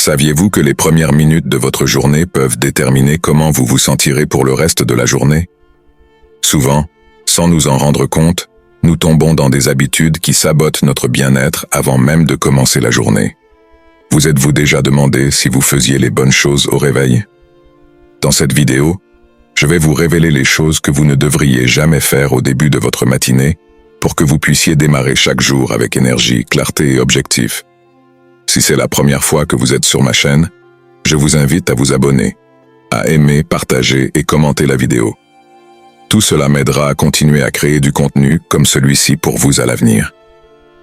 Saviez-vous que les premières minutes de votre journée peuvent déterminer comment vous vous sentirez pour le reste de la journée? Souvent, sans nous en rendre compte, nous tombons dans des habitudes qui sabotent notre bien-être avant même de commencer la journée. Vous êtes-vous déjà demandé si vous faisiez les bonnes choses au réveil? Dans cette vidéo, je vais vous révéler les choses que vous ne devriez jamais faire au début de votre matinée pour que vous puissiez démarrer chaque jour avec énergie, clarté et objectif. Si c'est la première fois que vous êtes sur ma chaîne, je vous invite à vous abonner, à aimer, partager et commenter la vidéo. Tout cela m'aidera à continuer à créer du contenu comme celui-ci pour vous à l'avenir.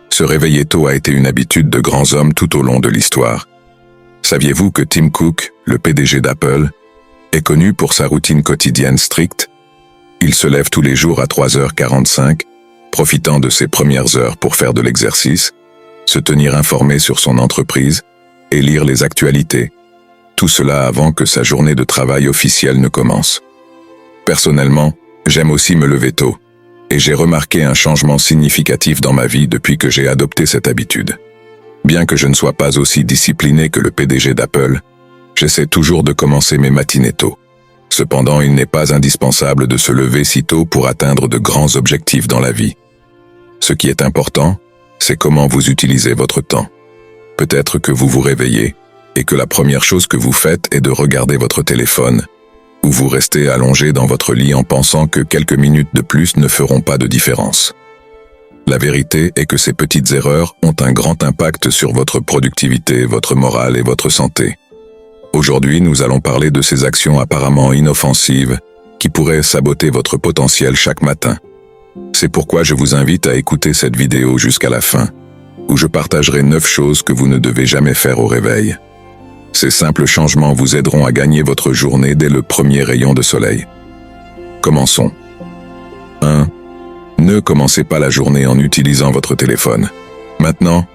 Se réveiller tôt a été une habitude de grands hommes tout au long de l'histoire. Saviez-vous que Tim Cook, le PDG d'Apple, est connu pour sa routine quotidienne stricte? Il se lève tous les jours à 3h45, profitant de ses premières heures pour faire de l'exercice, se tenir informé sur son entreprise et lire les actualités. Tout cela avant que sa journée de travail officielle ne commence. Personnellement, j'aime aussi me lever tôt, et j'ai remarqué un changement significatif dans ma vie depuis que j'ai adopté cette habitude. Bien que je ne sois pas aussi discipliné que le PDG d'Apple, j'essaie toujours de commencer mes matinées tôt. Cependant, il n'est pas indispensable de se lever si tôt pour atteindre de grands objectifs dans la vie. Ce qui est important, c'est comment vous utilisez votre temps. Peut-être que vous vous réveillez, et que la première chose que vous faites est de regarder votre téléphone, ou vous restez allongé dans votre lit en pensant que quelques minutes de plus ne feront pas de différence. La vérité est que ces petites erreurs ont un grand impact sur votre productivité, votre morale et votre santé. Aujourd'hui, nous allons parler de ces actions apparemment inoffensives qui pourraient saboter votre potentiel chaque matin. C'est pourquoi je vous invite à écouter cette vidéo jusqu'à la fin, où je partagerai 9 choses que vous ne devez jamais faire au réveil. Ces simples changements vous aideront à gagner votre journée dès le premier rayon de soleil. Commençons. 1. Ne commencez pas la journée en utilisant votre téléphone. Maintenant,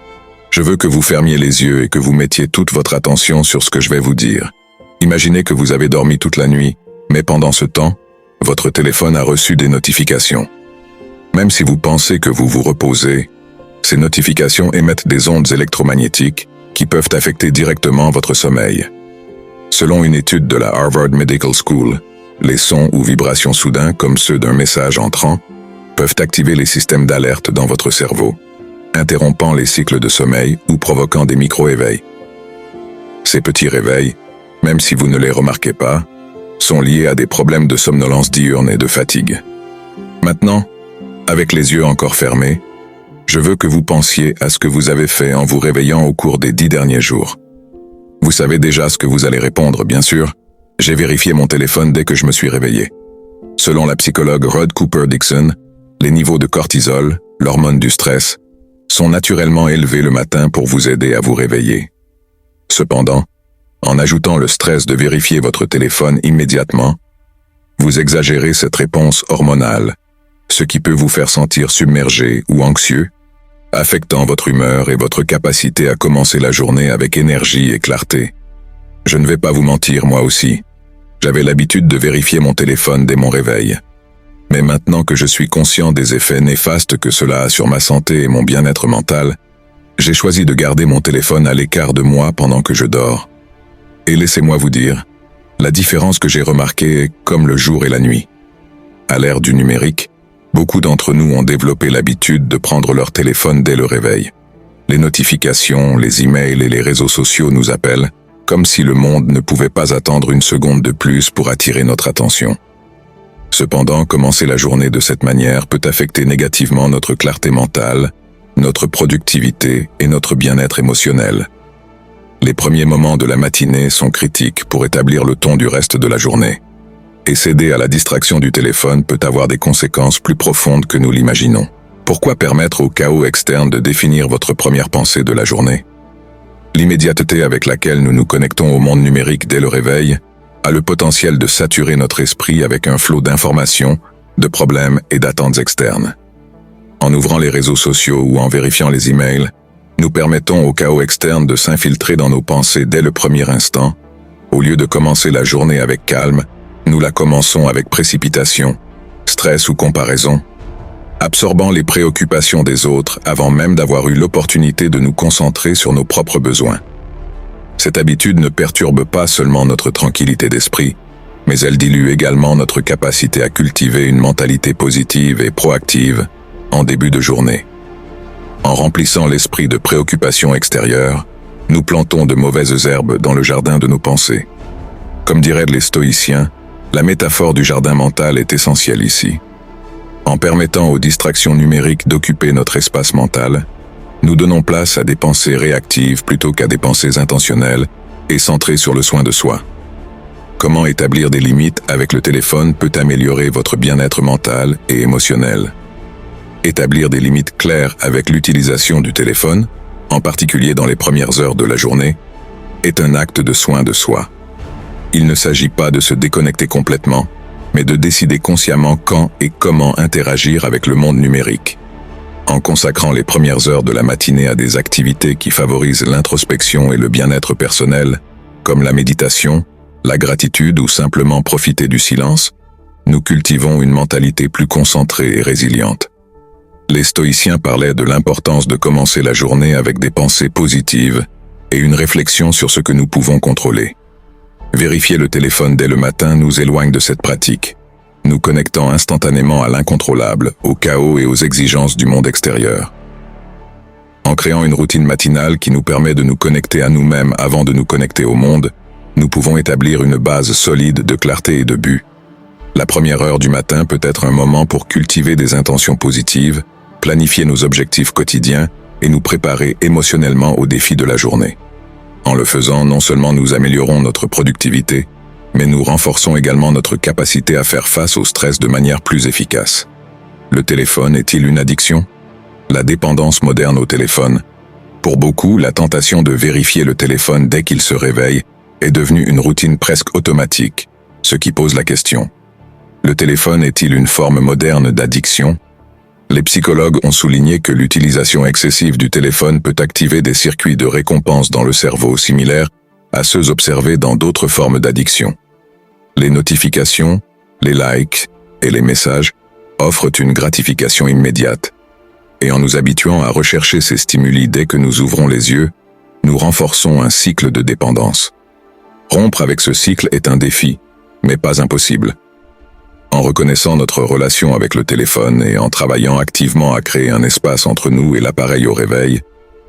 je veux que vous fermiez les yeux et que vous mettiez toute votre attention sur ce que je vais vous dire. Imaginez que vous avez dormi toute la nuit, mais pendant ce temps, votre téléphone a reçu des notifications. Même si vous pensez que vous vous reposez, ces notifications émettent des ondes électromagnétiques qui peuvent affecter directement votre sommeil. Selon une étude de la Harvard Medical School, les sons ou vibrations soudains, comme ceux d'un message entrant, peuvent activer les systèmes d'alerte dans votre cerveau, interrompant les cycles de sommeil ou provoquant des micro-éveils. Ces petits réveils, même si vous ne les remarquez pas, sont liés à des problèmes de somnolence diurne et de fatigue. Maintenant, avec les yeux encore fermés, je veux que vous pensiez à ce que vous avez fait en vous réveillant au cours des 10 derniers jours. Vous savez déjà ce que vous allez répondre, bien sûr. J'ai vérifié mon téléphone dès que je me suis réveillé. Selon la psychologue Rod Cooper-Dixon, les niveaux de cortisol, l'hormone du stress, sont naturellement élevés le matin pour vous aider à vous réveiller. Cependant, en ajoutant le stress de vérifier votre téléphone immédiatement, vous exagérez cette réponse hormonale, ce qui peut vous faire sentir submergé ou anxieux, affectant votre humeur et votre capacité à commencer la journée avec énergie et clarté. Je ne vais pas vous mentir, moi aussi. J'avais l'habitude de vérifier mon téléphone dès mon réveil. Mais maintenant que je suis conscient des effets néfastes que cela a sur ma santé et mon bien-être mental, j'ai choisi de garder mon téléphone à l'écart de moi pendant que je dors. Et laissez-moi vous dire, la différence que j'ai remarquée est comme le jour et la nuit. À l'ère du numérique, beaucoup d'entre nous ont développé l'habitude de prendre leur téléphone dès le réveil. Les notifications, les emails et les réseaux sociaux nous appellent, comme si le monde ne pouvait pas attendre une seconde de plus pour attirer notre attention. Cependant, commencer la journée de cette manière peut affecter négativement notre clarté mentale, notre productivité et notre bien-être émotionnel. Les premiers moments de la matinée sont critiques pour établir le ton du reste de la journée. Et céder à la distraction du téléphone peut avoir des conséquences plus profondes que nous l'imaginons. Pourquoi permettre au chaos externe de définir votre première pensée de la journée? L'immédiateté avec laquelle nous nous connectons au monde numérique dès le réveil a le potentiel de saturer notre esprit avec un flot d'informations, de problèmes et d'attentes externes. En ouvrant les réseaux sociaux ou en vérifiant les emails, nous permettons au chaos externe de s'infiltrer dans nos pensées dès le premier instant. Au lieu de commencer la journée avec calme, nous la commençons avec précipitation, stress ou comparaison, absorbant les préoccupations des autres avant même d'avoir eu l'opportunité de nous concentrer sur nos propres besoins. Cette habitude ne perturbe pas seulement notre tranquillité d'esprit, mais elle dilue également notre capacité à cultiver une mentalité positive et proactive en début de journée. En remplissant l'esprit de préoccupations extérieures, nous plantons de mauvaises herbes dans le jardin de nos pensées. Comme diraient les stoïciens, la métaphore du jardin mental est essentielle ici. En permettant aux distractions numériques d'occuper notre espace mental, nous donnons place à des pensées réactives plutôt qu'à des pensées intentionnelles et centrées sur le soin de soi. Comment établir des limites avec le téléphone peut améliorer votre bien-être mental et émotionnel. Établir des limites claires avec l'utilisation du téléphone, en particulier dans les premières heures de la journée, est un acte de soin de soi. Il ne s'agit pas de se déconnecter complètement, mais de décider consciemment quand et comment interagir avec le monde numérique. En consacrant les premières heures de la matinée à des activités qui favorisent l'introspection et le bien-être personnel, comme la méditation, la gratitude ou simplement profiter du silence, nous cultivons une mentalité plus concentrée et résiliente. Les stoïciens parlaient de l'importance de commencer la journée avec des pensées positives et une réflexion sur ce que nous pouvons contrôler. Vérifier le téléphone dès le matin nous éloigne de cette pratique, nous connectant instantanément à l'incontrôlable, au chaos et aux exigences du monde extérieur. En créant une routine matinale qui nous permet de nous connecter à nous-mêmes avant de nous connecter au monde, nous pouvons établir une base solide de clarté et de but. La première heure du matin peut être un moment pour cultiver des intentions positives, planifier nos objectifs quotidiens et nous préparer émotionnellement aux défis de la journée. En le faisant, non seulement nous améliorons notre productivité, mais nous renforçons également notre capacité à faire face au stress de manière plus efficace. Le téléphone est-il une addiction? La dépendance moderne au téléphone. Pour beaucoup, la tentation de vérifier le téléphone dès qu'il se réveille est devenue une routine presque automatique, ce qui pose la question. Le téléphone est-il une forme moderne d'addiction? Les psychologues ont souligné que l'utilisation excessive du téléphone peut activer des circuits de récompense dans le cerveau similaires à ceux observés dans d'autres formes d'addiction. Les notifications, les likes et les messages offrent une gratification immédiate. Et en nous habituant à rechercher ces stimuli dès que nous ouvrons les yeux, nous renforçons un cycle de dépendance. Rompre avec ce cycle est un défi, mais pas impossible. En reconnaissant notre relation avec le téléphone et en travaillant activement à créer un espace entre nous et l'appareil au réveil,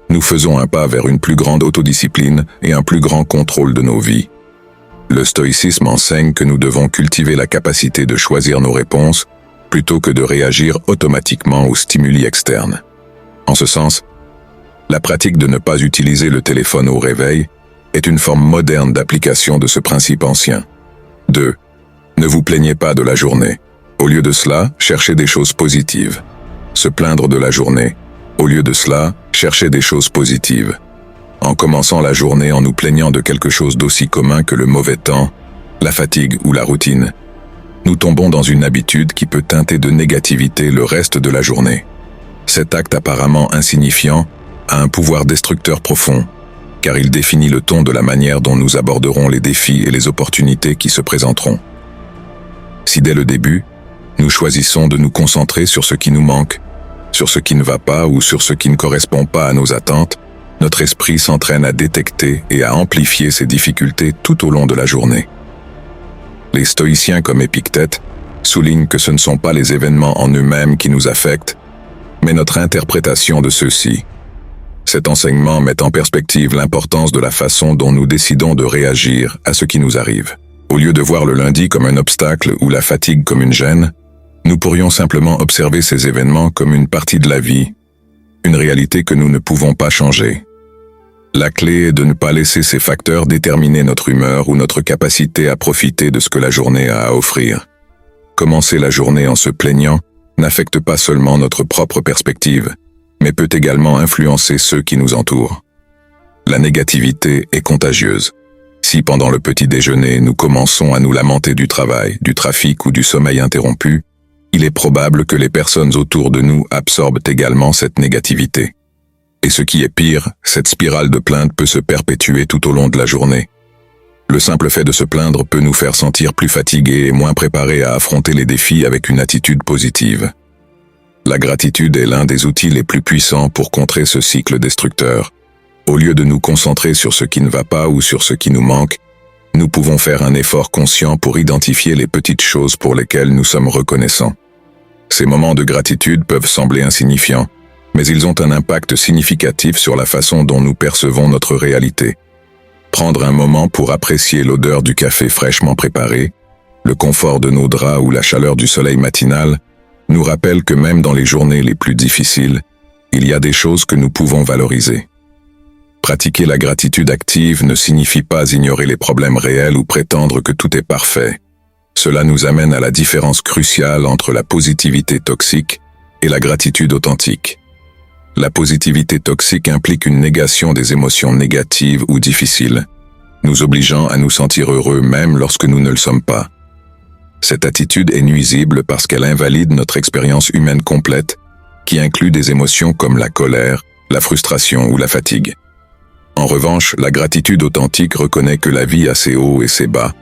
nous faisons un pas vers une plus grande autodiscipline et un plus grand contrôle de nos vies. Le stoïcisme enseigne que nous devons cultiver la capacité de choisir nos réponses plutôt que de réagir automatiquement aux stimuli externes. En ce sens, la pratique de ne pas utiliser le téléphone au réveil est une forme moderne d'application de ce principe ancien. 2. Ne vous plaignez pas de la journée. Au lieu de cela, cherchez des choses positives. Se plaindre de la journée. Au lieu de cela, cherchez des choses positives. En commençant la journée en nous plaignant de quelque chose d'aussi commun que le mauvais temps, la fatigue ou la routine, nous tombons dans une habitude qui peut teinter de négativité le reste de la journée. Cet acte apparemment insignifiant a un pouvoir destructeur profond, car il définit le ton de la manière dont nous aborderons les défis et les opportunités qui se présenteront. Si dès le début, nous choisissons de nous concentrer sur ce qui nous manque, sur ce qui ne va pas ou sur ce qui ne correspond pas à nos attentes, notre esprit s'entraîne à détecter et à amplifier ces difficultés tout au long de la journée. Les stoïciens comme Épictète soulignent que ce ne sont pas les événements en eux-mêmes qui nous affectent, mais notre interprétation de ceux-ci. Cet enseignement met en perspective l'importance de la façon dont nous décidons de réagir à ce qui nous arrive. Au lieu de voir le lundi comme un obstacle ou la fatigue comme une gêne, nous pourrions simplement observer ces événements comme une partie de la vie, une réalité que nous ne pouvons pas changer. La clé est de ne pas laisser ces facteurs déterminer notre humeur ou notre capacité à profiter de ce que la journée a à offrir. Commencer la journée en se plaignant n'affecte pas seulement notre propre perspective, mais peut également influencer ceux qui nous entourent. La négativité est contagieuse. Si pendant le petit déjeuner nous commençons à nous lamenter du travail, du trafic ou du sommeil interrompu, il est probable que les personnes autour de nous absorbent également cette négativité. Et ce qui est pire, cette spirale de plainte peut se perpétuer tout au long de la journée. Le simple fait de se plaindre peut nous faire sentir plus fatigués et moins préparés à affronter les défis avec une attitude positive. La gratitude est l'un des outils les plus puissants pour contrer ce cycle destructeur. Au lieu de nous concentrer sur ce qui ne va pas ou sur ce qui nous manque, nous pouvons faire un effort conscient pour identifier les petites choses pour lesquelles nous sommes reconnaissants. Ces moments de gratitude peuvent sembler insignifiants, mais ils ont un impact significatif sur la façon dont nous percevons notre réalité. Prendre un moment pour apprécier l'odeur du café fraîchement préparé, le confort de nos draps ou la chaleur du soleil matinal nous rappelle que même dans les journées les plus difficiles, il y a des choses que nous pouvons valoriser. Pratiquer la gratitude active ne signifie pas ignorer les problèmes réels ou prétendre que tout est parfait. Cela nous amène à la différence cruciale entre la positivité toxique et la gratitude authentique. La positivité toxique implique une négation des émotions négatives ou difficiles, nous obligeant à nous sentir heureux même lorsque nous ne le sommes pas. Cette attitude est nuisible parce qu'elle invalide notre expérience humaine complète, qui inclut des émotions comme la colère, la frustration ou la fatigue. En revanche, la gratitude authentique reconnaît que la vie a ses hauts et ses bas,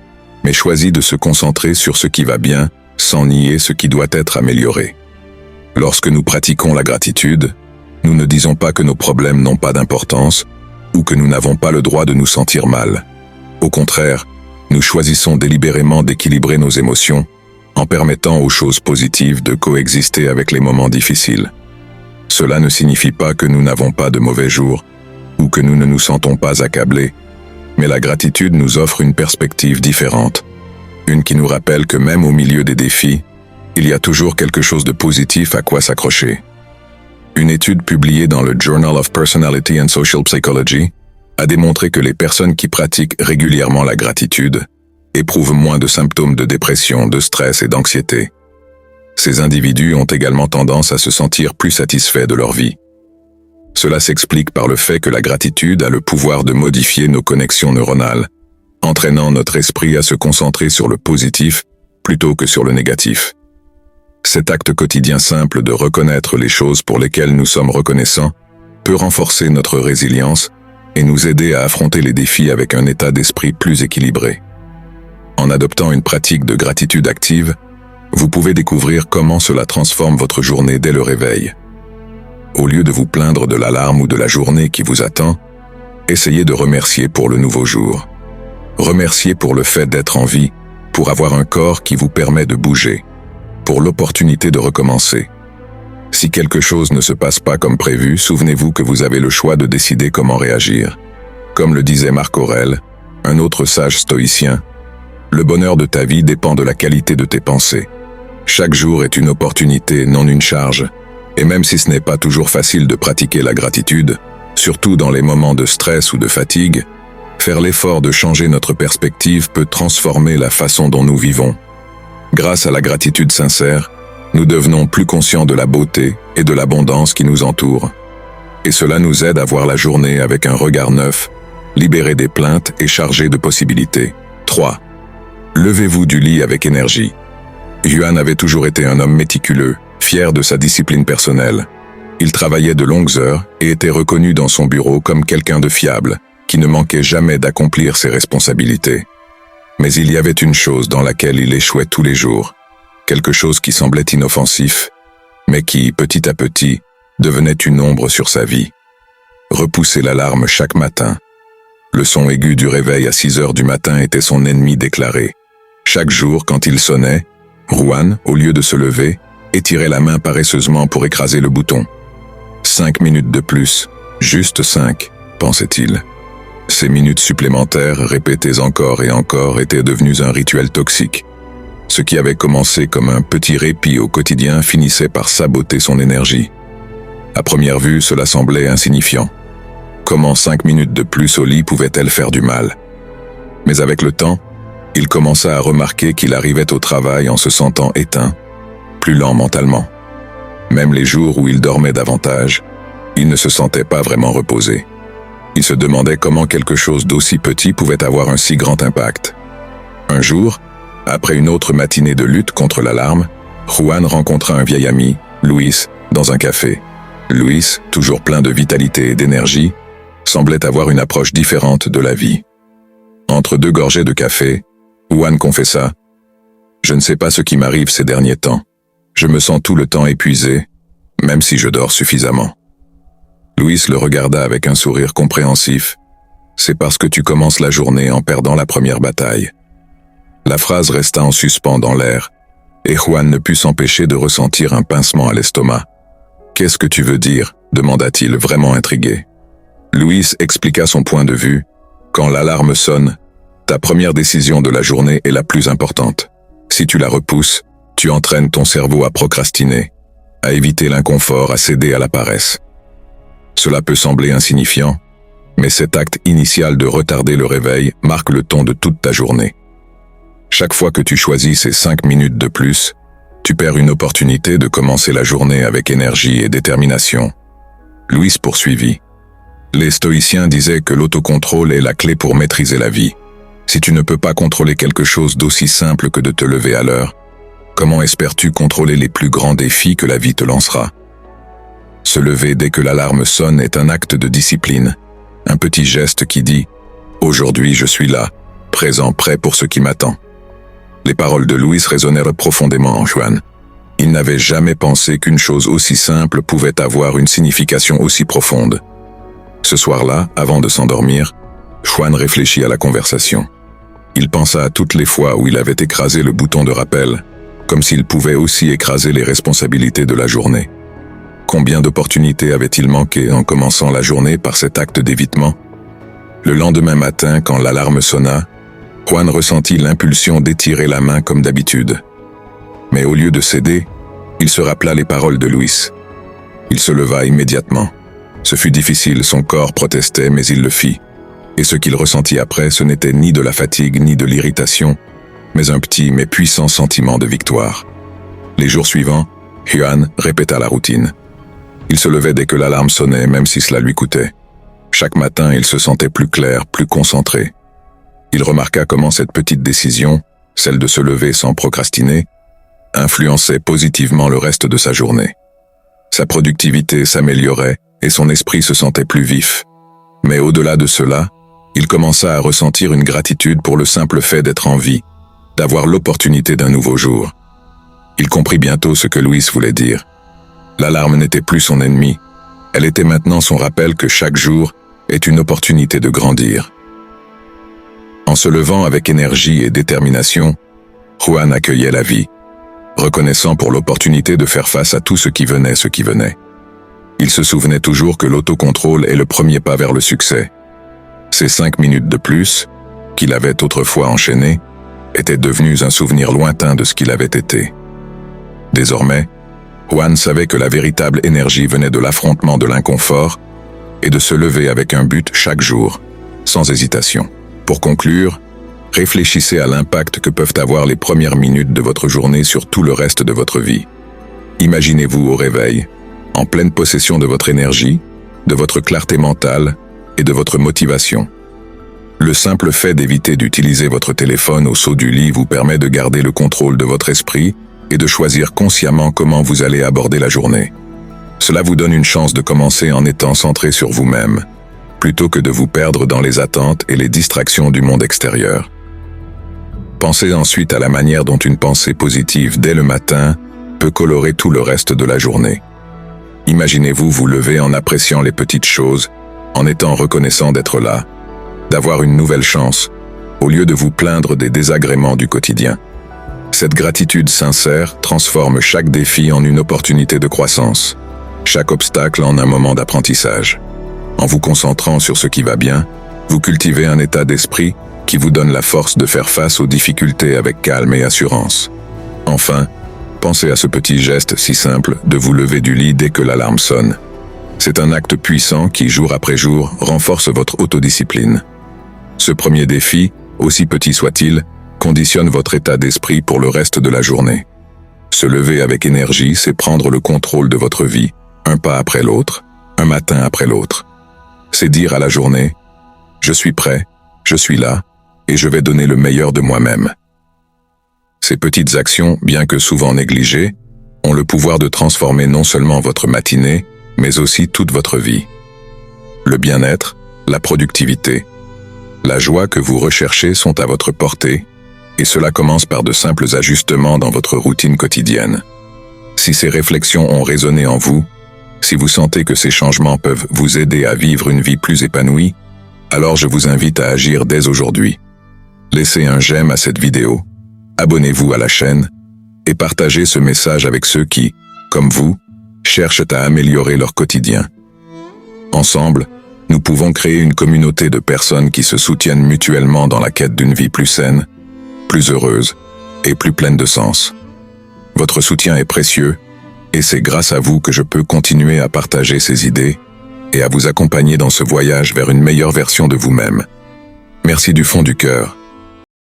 mais choisit de se concentrer sur ce qui va bien, sans nier ce qui doit être amélioré. Lorsque nous pratiquons la gratitude, nous ne disons pas que nos problèmes n'ont pas d'importance ou que nous n'avons pas le droit de nous sentir mal. Au contraire, nous choisissons délibérément d'équilibrer nos émotions en permettant aux choses positives de coexister avec les moments difficiles. Cela ne signifie pas que nous n'avons pas de mauvais jours ou que nous ne nous sentons pas accablés, mais la gratitude nous offre une perspective différente, une qui nous rappelle que même au milieu des défis, il y a toujours quelque chose de positif à quoi s'accrocher. Une étude publiée dans le Journal of Personality and Social Psychology a démontré que les personnes qui pratiquent régulièrement la gratitude éprouvent moins de symptômes de dépression, de stress et d'anxiété. Ces individus ont également tendance à se sentir plus satisfaits de leur vie. Cela s'explique par le fait que la gratitude a le pouvoir de modifier nos connexions neuronales, entraînant notre esprit à se concentrer sur le positif plutôt que sur le négatif. Cet acte quotidien simple de reconnaître les choses pour lesquelles nous sommes reconnaissants peut renforcer notre résilience et nous aider à affronter les défis avec un état d'esprit plus équilibré. En adoptant une pratique de gratitude active, vous pouvez découvrir comment cela transforme votre journée dès le réveil. Au lieu de vous plaindre de l'alarme ou de la journée qui vous attend, essayez de remercier pour le nouveau jour. Remerciez pour le fait d'être en vie, pour avoir un corps qui vous permet de bouger, pour l'opportunité de recommencer. Si quelque chose ne se passe pas comme prévu, souvenez-vous que vous avez le choix de décider comment réagir. Comme le disait Marc Aurèle, un autre sage stoïcien, le bonheur de ta vie dépend de la qualité de tes pensées. Chaque jour est une opportunité, non une charge. Et même si ce n'est pas toujours facile de pratiquer la gratitude, surtout dans les moments de stress ou de fatigue, faire l'effort de changer notre perspective peut transformer la façon dont nous vivons. Grâce à la gratitude sincère, nous devenons plus conscients de la beauté et de l'abondance qui nous entoure. Et cela nous aide à voir la journée avec un regard neuf, libéré des plaintes et chargé de possibilités. 3. Levez-vous du lit avec énergie. Yuan avait toujours été un homme méticuleux, fier de sa discipline personnelle. Il travaillait de longues heures et était reconnu dans son bureau comme quelqu'un de fiable, qui ne manquait jamais d'accomplir ses responsabilités. Mais il y avait une chose dans laquelle il échouait tous les jours, quelque chose qui semblait inoffensif, mais qui, petit à petit, devenait une ombre sur sa vie. Repousser l'alarme chaque matin. Le son aigu du réveil à 6 heures du matin était son ennemi déclaré. Chaque jour, quand il sonnait, Juan, au lieu de se lever, étirait la main paresseusement pour écraser le bouton. 5 minutes de plus, juste 5, pensait-il. Ces minutes supplémentaires, répétées encore et encore, étaient devenues un rituel toxique. Ce qui avait commencé comme un petit répit au quotidien finissait par saboter son énergie. À première vue, cela semblait insignifiant. Comment 5 minutes de plus au lit pouvaient-elles faire du mal? Mais avec le temps, il commença à remarquer qu'il arrivait au travail en se sentant éteint, plus lent mentalement. Même les jours où il dormait davantage, il ne se sentait pas vraiment reposé. Il se demandait comment quelque chose d'aussi petit pouvait avoir un si grand impact. Un jour, après une autre matinée de lutte contre l'alarme, Juan rencontra un vieil ami, Luis, dans un café. Luis, toujours plein de vitalité et d'énergie, semblait avoir une approche différente de la vie. Entre 2 gorgées de café, Juan confessa « Je ne sais pas ce qui m'arrive ces derniers temps. Je me sens tout le temps épuisé, même si je dors suffisamment. » Louis le regarda avec un sourire compréhensif. « C'est parce que tu commences la journée en perdant la première bataille. » La phrase resta en suspens dans l'air, et Juan ne put s'empêcher de ressentir un pincement à l'estomac. « Qu'est-ce que tu veux dire ?» demanda-t-il, vraiment intrigué. Louis expliqua son point de vue. « Quand l'alarme sonne, ta première décision de la journée est la plus importante. Si tu la repousses, tu entraînes ton cerveau à procrastiner, à éviter l'inconfort, à céder à la paresse. Cela peut sembler insignifiant, mais cet acte initial de retarder le réveil marque le ton de toute ta journée. Chaque fois que tu choisis ces 5 minutes de plus, tu perds une opportunité de commencer la journée avec énergie et détermination. » Louis poursuivit. « Les stoïciens disaient que l'autocontrôle est la clé pour maîtriser la vie. Si tu ne peux pas contrôler quelque chose d'aussi simple que de te lever à l'heure, comment espères-tu contrôler les plus grands défis que la vie te lancera ? Se lever dès que l'alarme sonne est un acte de discipline, un petit geste qui dit « Aujourd'hui je suis là, présent, prêt pour ce qui m'attend. » Les paroles de Louis résonnèrent profondément en Juan. Il n'avait jamais pensé qu'une chose aussi simple pouvait avoir une signification aussi profonde. Ce soir-là, avant de s'endormir, Juan réfléchit à la conversation. Il pensa à toutes les fois où il avait écrasé le bouton de rappel, comme s'il pouvait aussi écraser les responsabilités de la journée. Combien d'opportunités avait-il manqué en commençant la journée par cet acte d'évitement ? Le lendemain matin, quand l'alarme sonna, Juan ressentit l'impulsion d'étirer la main comme d'habitude. Mais au lieu de céder, il se rappela les paroles de Louis. Il se leva immédiatement. Ce fut difficile, son corps protestait, mais il le fit. Et ce qu'il ressentit après, ce n'était ni de la fatigue ni de l'irritation, mais un petit mais puissant sentiment de victoire. Les jours suivants, Juan répéta la routine. Il se levait dès que l'alarme sonnait, même si cela lui coûtait. Chaque matin, il se sentait plus clair, plus concentré. Il remarqua comment cette petite décision, celle de se lever sans procrastiner, influençait positivement le reste de sa journée. Sa productivité s'améliorait et son esprit se sentait plus vif. Mais au-delà de cela, il commença à ressentir une gratitude pour le simple fait d'être en vie, d'avoir l'opportunité d'un nouveau jour. Il comprit bientôt ce que Louis voulait dire. L'alarme n'était plus son ennemi, elle était maintenant son rappel que chaque jour est une opportunité de grandir. En se levant avec énergie et détermination, Juan accueillait la vie, reconnaissant pour l'opportunité de faire face à tout ce qui venait. Il se souvenait toujours que l'autocontrôle est le premier pas vers le succès. Ces 5 minutes de plus, qu'il avait autrefois enchaînées, étaient devenues un souvenir lointain de ce qu'il avait été. Désormais, Juan savait que la véritable énergie venait de l'affrontement de l'inconfort et de se lever avec un but chaque jour, sans hésitation. Pour conclure, réfléchissez à l'impact que peuvent avoir les premières minutes de votre journée sur tout le reste de votre vie. Imaginez-vous au réveil, en pleine possession de votre énergie, de votre clarté mentale et de votre motivation. Le simple fait d'éviter d'utiliser votre téléphone au saut du lit vous permet de garder le contrôle de votre esprit et de choisir consciemment comment vous allez aborder la journée. Cela vous donne une chance de commencer en étant centré sur vous-même, plutôt que de vous perdre dans les attentes et les distractions du monde extérieur. Pensez ensuite à la manière dont une pensée positive dès le matin peut colorer tout le reste de la journée. Imaginez-vous vous lever en appréciant les petites choses, en étant reconnaissant d'être là, d'avoir une nouvelle chance, au lieu de vous plaindre des désagréments du quotidien. Cette gratitude sincère transforme chaque défi en une opportunité de croissance, chaque obstacle en un moment d'apprentissage. En vous concentrant sur ce qui va bien, vous cultivez un état d'esprit qui vous donne la force de faire face aux difficultés avec calme et assurance. Enfin, pensez à ce petit geste si simple de vous lever du lit dès que l'alarme sonne. C'est un acte puissant qui, jour après jour, renforce votre autodiscipline. Ce premier défi, aussi petit soit-il, conditionne votre état d'esprit pour le reste de la journée. Se lever avec énergie, c'est prendre le contrôle de votre vie, un pas après l'autre, un matin après l'autre. C'est dire à la journée « Je suis prêt, je suis là, et je vais donner le meilleur de moi-même ». Ces petites actions, bien que souvent négligées, ont le pouvoir de transformer non seulement votre matinée, mais aussi toute votre vie. Le bien-être, la productivité, la joie que vous recherchez sont à votre portée, et cela commence par de simples ajustements dans votre routine quotidienne. Si ces réflexions ont résonné en vous, Si vous sentez que ces changements peuvent vous aider à vivre une vie plus épanouie, alors je vous invite à agir dès aujourd'hui. Laissez un j'aime à cette vidéo, abonnez-vous à la chaîne et partagez ce message avec ceux qui, comme vous, cherchent à améliorer leur quotidien. Ensemble, nous pouvons créer une communauté de personnes qui se soutiennent mutuellement dans la quête d'une vie plus saine, plus heureuse et plus pleine de sens. Votre soutien est précieux et c'est grâce à vous que je peux continuer à partager ces idées et à vous accompagner dans ce voyage vers une meilleure version de vous-même. Merci du fond du cœur.